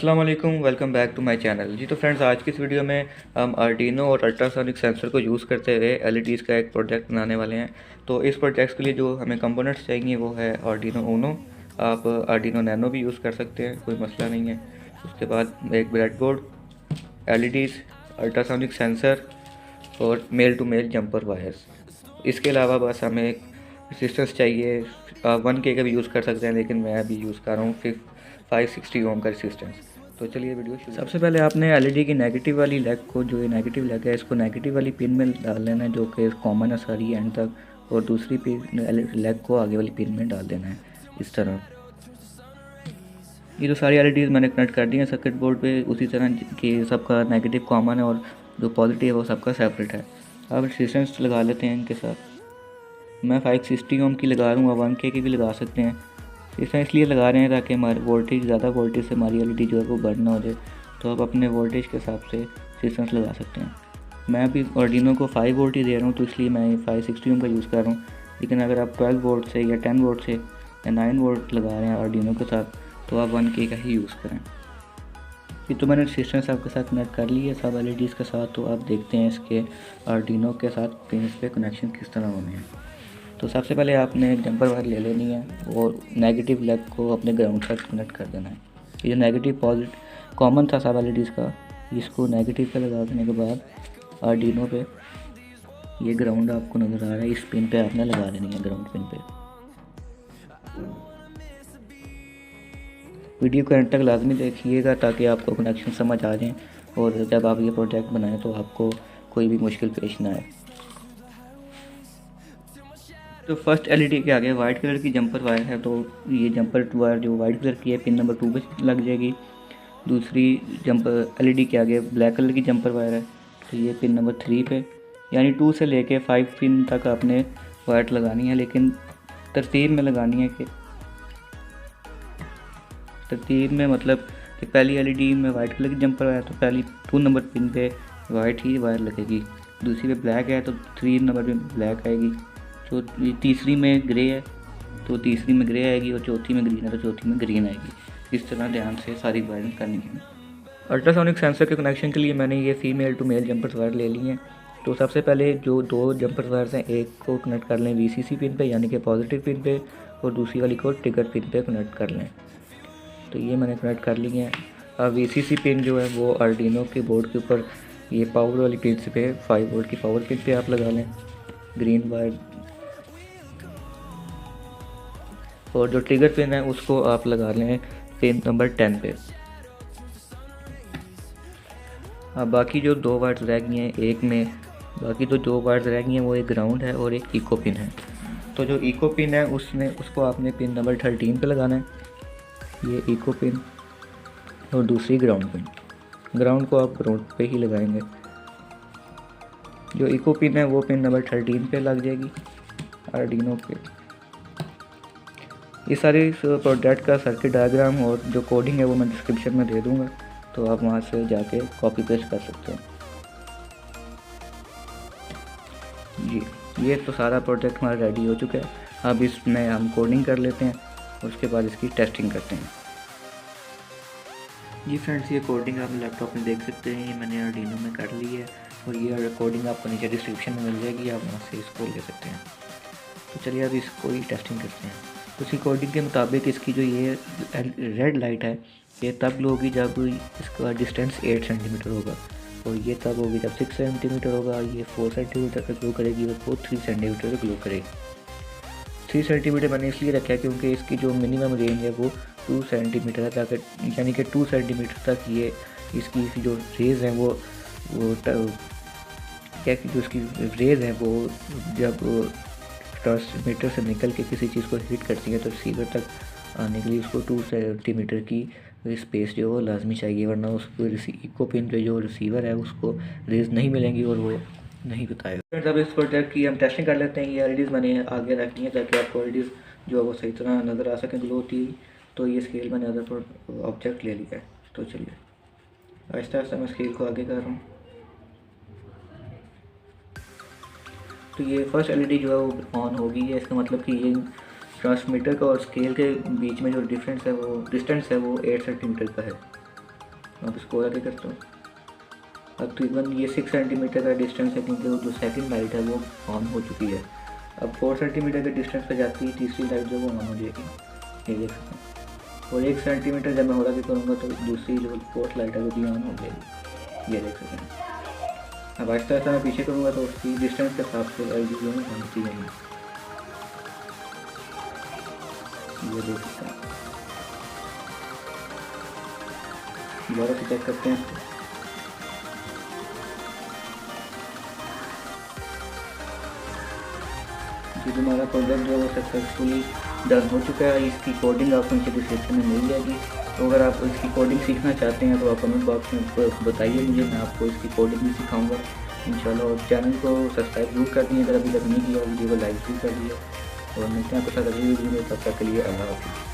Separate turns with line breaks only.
अस्सलाम वालेकुम, welcome back to my channel. जी तो फ्रेंड्स, आज की इस वीडियो में हम आर्डिनो और अल्ट्रासोनिक सेंसर को यूज़ करते हुए एलईडीज़ का एक प्रोजेक्ट बनाने वाले हैं। तो इस प्रोजेक्ट के लिए जो हमें कंपोनेंट्स चाहिए वो है आर्डिनो ऊनो। आप आर्डिनो नैनो भी यूज़ कर सकते हैं, कोई मसला नहीं है। उसके बाद एक ब्रेडबोर्ड, एलईडीज़, अल्ट्रासोनिक सेंसर और male to male jumper wires. इसके अलावा बस हमें एक रेजिस्टेंस चाहिए। आप 1K का भी यूज़ कर सकते हैं, लेकिन मैं अभी यूज़ कर रहा हूँ 560 ओम का रेजिस्टेंस। तो चलिए वीडियो शुरू। सबसे पहले आपने एलईडी की नेगेटिव वाली लेग को, जो ये नेगेटिव लेग है, इसको नेगेटिव वाली पिन में डाल लेना है, जो कि कॉमन है सारी एंड तक, और दूसरी पिन लेग को आगे वाली पिन में डाल देना है इस तरह। ये जो सारी एलईडीज़ मैंने कनेक्ट कर दी हैं सर्किट बोर्ड पे, उसी तरह कि सबका नेगेटिव कॉमन है और जो पॉजिटिव है वो सबका सेपरेट है। अब रेजिस्टेंस लगा लेते हैं इनके साथ। मैं 560 ओम की लगा रहा हूँ, 1K की भी लगा सकते हैं। इसमें इसलिए लगा रहे हैं ताकि हमारे वोल्टेज, ज़्यादा वोल्टेज से हमारी एलईडी जो है वो बर्न ना हो जाए। तो आप अपने वोल्टेज के हिसाब से रेजिस्टेंस लगा सकते हैं। मैं अभी आर्डिनो को 5 वोल्ट ही दे रहा हूँ, तो इसलिए मैं 560 ओम का यूज़ कर रहा हूँ। लेकिन अगर आप 12 वोल्ट से या 10 वोल्ट से या 9 वोल्ट लगा रहे हैं आर्डिनो के साथ, तो आप 1K का ही यूज़ करें। ये तो मैंने रेजिस्टेंस आपके साथ कनेक्ट कर ली है सब एलईडीज़ के साथ। तो आप देखते हैं इसके आर्डिनो के साथ पिन्स पे कनेक्शन किस तरह होने हैं। तो सबसे पहले आपने एक जंपर वायर ले लेनी है और नेगेटिव लेग को अपने ग्राउंड साथ कनेक्ट कर देना है। ये जो नेगेटिव पॉजिटिव कॉमन था सब एलईडीज़ का, इसको नेगेटिव पे लगा देने के बाद आर्डिनो पे ये ग्राउंड आपको नज़र आ रहा है, इस पिन पे आपने लगा देनी है, ग्राउंड पिन पे। वीडियो को एंड तक लाजमी देखिएगा ताकि आपको कनेक्शन समझ आ जाए और जब आप ये प्रोजेक्ट बनाएं तो आपको कोई भी मुश्किल पेश ना आए। तो फर्स्ट एलईडी के आगे वाइट कलर की जंपर वायर है, तो ये जंपर वायर जो वाइट कलर की है पिन नंबर 2 पे लग जाएगी। दूसरी जंपर एलईडी के आगे ब्लैक कलर की जंपर वायर है, तो ये पिन नंबर 3 पे, यानी 2 से लेके 5 पिन तक आपने वायर लगानी है, लेकिन तरतीब में लगानी है। कि तरतीब में मतलब कि पहली एलईडी में वाइट कलर की जंपर वायर, तो पहली 2 नंबर पिन पे वाइट ही वायर लगेगी। दूसरी पे ब्लैक है तो 3 नंबर पे ब्लैक आएगी। जो तीसरी में ग्रे है तो तीसरी में ग्रे आएगी, और चौथी में ग्रीन है तो चौथी में ग्रीन आएगी। इस तरह ध्यान से सारी वायरिंग करनी है। अल्ट्रासोनिक सेंसर के कनेक्शन के लिए मैंने ये female to male jumper wire ले ली हैं। तो सबसे पहले जो 2 जंपर वायर्स हैं, एक को कनेक्ट कर लें VCC पिन पे यानी कि पॉजिटिव पिन पे, और दूसरी वाली को ट्रिगर पिन पे कनेक्ट कर लें। तो ये मैंने कनेक्ट कर ली है। अब VCC पिन जो है वो आर्डिनो के बोर्ड के ऊपर ये पावर वाली पिन पे 5 वोल्ट की पावर पिन पे आप लगा लें ग्रीन वायर, और जो ट्रिगर पिन है उसको आप लगा लें पिन नंबर 10 पे। अब बाकी जो 2 वायर्स रह गई हैं, बाकी जो 2 वायर्स रह गई हैं वो एक ग्राउंड है और एक इको पिन है। तो जो इको पिन है उसको आपने पिन नंबर 13 पे लगाना है, ये इको पिन, और दूसरी ग्राउंड पिन। ग्राउंड को आप ग्राउंड पे ही लगाएंगे। जो इको पिन है वो पिन नंबर 13 पे लग जाएगी आर्डिनो पे। ये सारे प्रोडक्ट का सर्किट डायग्राम और जो कोडिंग है वो मैं डिस्क्रिप्शन में दे दूँगा, तो आप वहाँ से जाके कॉपी पेस्ट कर सकते हैं। जी ये तो सारा प्रोजेक्ट हमारा रेडी हो चुका है। अब इसमें हम कोडिंग कर लेते हैं, उसके बाद इसकी टेस्टिंग करते हैं। जी फ्रेंड्स, ये कोडिंग आप लैपटॉप में देख सकते हैं, ये मैंने आर्डिनो में कर ली है, और ये कोडिंग आपको नीचे डिस्क्रिप्शन में मिल जाएगी, आप वहाँ से इसको ले सकते हैं। तो चलिए अब इसको ही टेस्टिंग करते हैं। तो इसी कोडिंग के मुताबिक इसकी जो ये रेड लाइट है ये तब ग्लो होगी जब इसका डिस्टेंस 8 सेंटीमीटर होगा, और ये तब होगी जब 6 सेंटीमीटर होगा। ये 4 सेंटीमीटर का ग्लो करेगी और वो 3 सेंटीमीटर का ग्लो करेगी। 3 सेंटीमीटर मैंने इसलिए रखा है क्योंकि इसकी जो मिनिमम रेंज है वो 2 सेंटीमीटर है, ताकि यानी कि 2 सेंटीमीटर तक ये इसकी जो रेज़ हैं वो क्या कि जो इसकी रेज़ हैं वो जब ट्रांसमीटर से निकल के किसी चीज़ को हिट करती है तो रिसीवर तक आने के लिए उसको 2 सेंटीमीटर की स्पेस जो वो लाजमी चाहिए, वरना उसको इको पिन पे जो रिसीवर है उसको रेज़ नहीं मिलेंगी और वो नहीं बताएगा। अब इस प्रोडक्ट की हम टेस्टिंग कर लेते हैं। ये एलईडीज़ मैंने आगे रखी हैं ताकि आपको एलईडीज़ जो है वो सही तरह नज़र आ सकें, ग्लो होती हुई। तो ये स्केल मैंने अदर ऑब्जेक्ट ले लिया है। तो चलिए आहिस्ता आहिस्ता मैं स्केल को आगे कर रहा हूँ। तो ये फर्स्ट एलईडी जो है वो ऑन हो गई है। इसका मतलब कि ये ट्रांसमीटर का और स्केल के बीच में जो डिस्टेंस है वो 8 सेंटीमीटर का है। अब इसको आगे करता हूँ। अब तकरीबन ये 6 सेंटीमीटर का डिस्टेंस है, क्योंकि वो जो सेकंड लाइट है वो ऑन हो चुकी है। अब 4 सेंटीमीटर के डिस्टेंस पर जाती है तीसरी लाइट जो वो ऑन हो जाएगी, ये देख सकते हैं। और 1 सेंटीमीटर जब मैं और आगे करूँगा तो दूसरी जो फोर्थ लाइट है वो भी ऑन हो जाएगी, ये देख सकते हैं। अब आहिस्ता आहिस्ता मैं पीछे करूँगा तो उसकी डिस्टेंस के हिसाब से एल जी में बनती जाएंगी, ये देख सकते हैं। दोबारा से चेक करते हैं इसको। जो हमारा प्रोजेक्ट जो है वो सक्सेसफुली डन हो चुका है। इसकी कोडिंग आपको नीचे डिस्क्रिप्शन में मिल जाएगी। तो अगर आप इसकी कोडिंग सीखना चाहते हैं तो आप कमेंट बॉक्स में बताइए मुझे, मैं आपको इसकी कोडिंग भी सिखाऊंगा इंशाल्लाह। और चैनल को सब्सक्राइब जरूर कर दिए अगर अभी तक नहीं किया, वीडियो को लाइक भी कर दिया। और मिलते हैं आपके साथ अगली वीडियो में, तब तक के लिए अल्लाह हाफ़िज़।